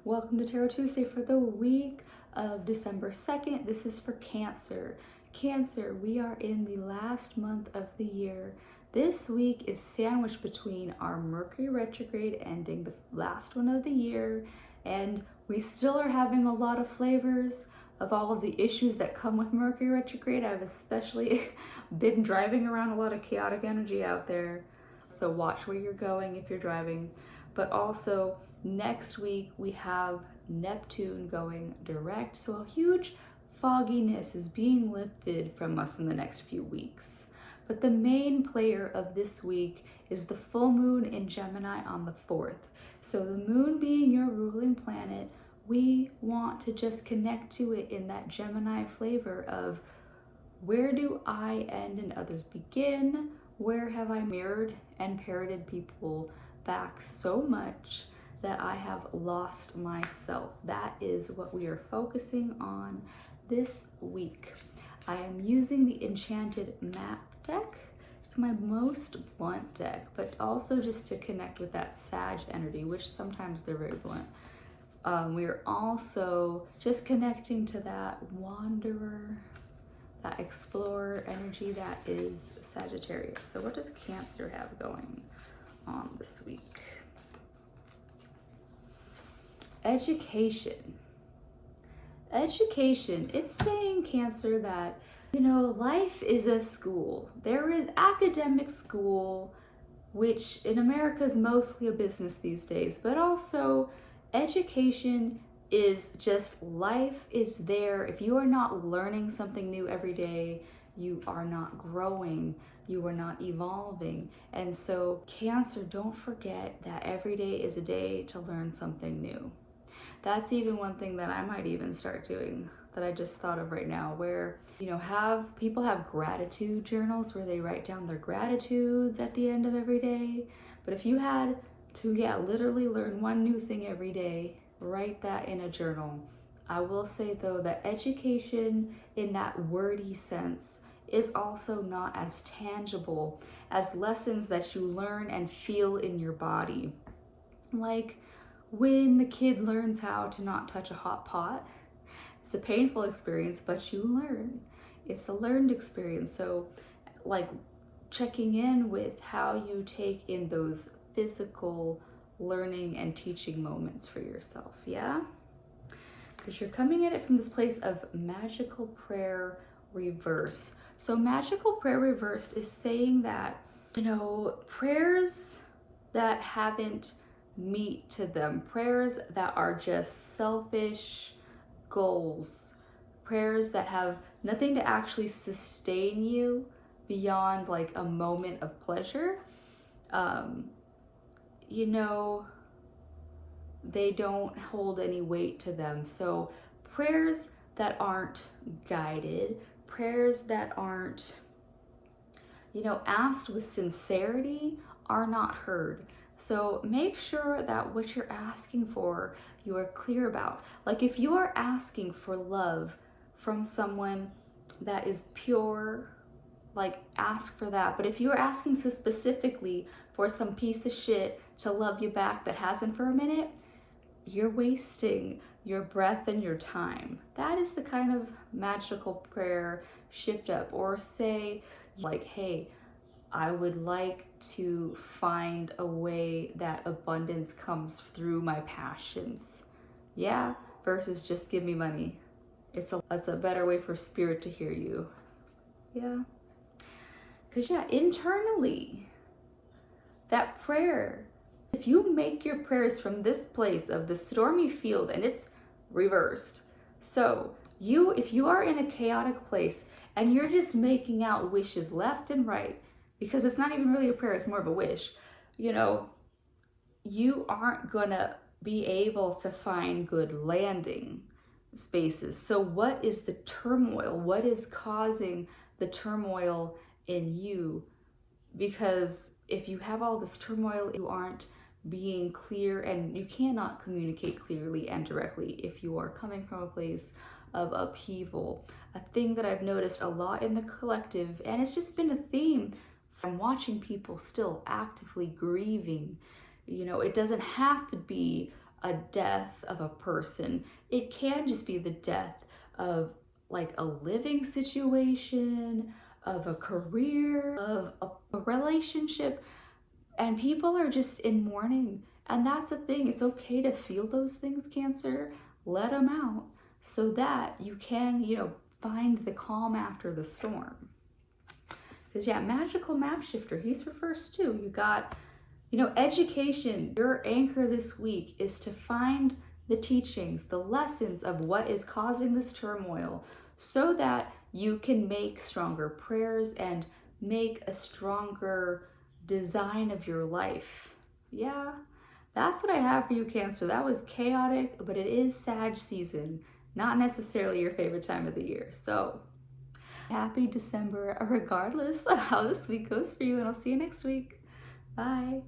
Welcome to Tarot Tuesday for the week of December 2nd. This is for Cancer. Cancer, we are in the last month of the year. This week is sandwiched between our Mercury retrograde ending, the last one of the year, and we still are having a lot of flavors of all of the issues that come with Mercury retrograde. I've especially been driving around a lot of chaotic energy out there. So watch where you're going if you're driving. But also next week we have Neptune going direct. So a huge fogginess is being lifted from us in the next few weeks. But the main player of this week is the full moon in Gemini on the 4th. So the moon being your ruling planet, we want to just connect to it in that Gemini flavor of where do I end and others begin? Where have I mirrored and parroted people back so much that I have lost myself? That is what we are focusing on this week. I am using the Enchanted Map deck. It's my most blunt deck, but also just to connect with that Sag energy, which sometimes they're very blunt. We are also just connecting to that wanderer, that explorer energy that is Sagittarius. So what does Cancer have going on this week? Education. Education, it's saying, Cancer, that, life is a school. There is academic school, which in America is mostly a business these days, but also education is just life is there. If you are not learning something new every day, you are not growing, you are not evolving. And so Cancer, don't forget that every day is a day to learn something new. That's even one thing that I might even start doing that I just thought of right now, where, have people have gratitude journals where they write down their gratitudes at the end of every day. But if you had to, literally learn one new thing every day, write that in a journal. I will say though that education in that wordy sense is also not as tangible as lessons that you learn and feel in your body. Like when the kid learns how to not touch a hot pot, it's a painful experience, but you learn. It's a learned experience. So like checking in with how you take in those physical learning and teaching moments for yourself, yeah? Because you're coming at it from this place of magical prayer reverse. So magical prayer reversed is saying that, prayers that haven't meat to them, prayers that are just selfish goals, prayers that have nothing to actually sustain you beyond like a moment of pleasure, they don't hold any weight to them. So prayers that aren't guided, prayers that aren't, asked with sincerity are not heard. So make sure that what you're asking for, you are clear about. Like if you are asking for love from someone that is pure, like ask for that. But if you are asking so specifically for some piece of shit to love you back that hasn't for a minute, you're wasting your breath and your time. That is the kind of magical prayer shift up. Or say like, hey, I would like to find a way that abundance comes through my passions. Yeah, versus just give me money. It's a better way for spirit to hear you. Yeah. Because internally, that prayer, if you make your prayers from this place of the stormy field and it's reversed. So if you are in a chaotic place and you're just making out wishes left and right, because it's not even really a prayer, it's more of a wish, you aren't gonna be able to find good landing spaces. So what is the turmoil? What is causing the turmoil in you? Because if you have all this turmoil, you aren't being clear, and you cannot communicate clearly and directly if you are coming from a place of upheaval. A thing that I've noticed a lot in the collective, and it's just been a theme from watching people still actively grieving. It doesn't have to be a death of a person. It can just be the death of like a living situation, of a career, of a relationship, and people are just in mourning. And that's the thing, it's okay to feel those things, Cancer. Let them out so that you can, find the calm after the storm. Because, yeah, magical map shifter, he's reversed too. You got, education. Your anchor this week is to find the teachings, the lessons of what is causing this turmoil so that you can make stronger prayers and make a stronger design of your life. Yeah, that's what I have for you, Cancer. That was chaotic, but it is Sag season, not necessarily your favorite time of the year. So happy December, regardless of how this week goes for you, and I'll see you next week. Bye.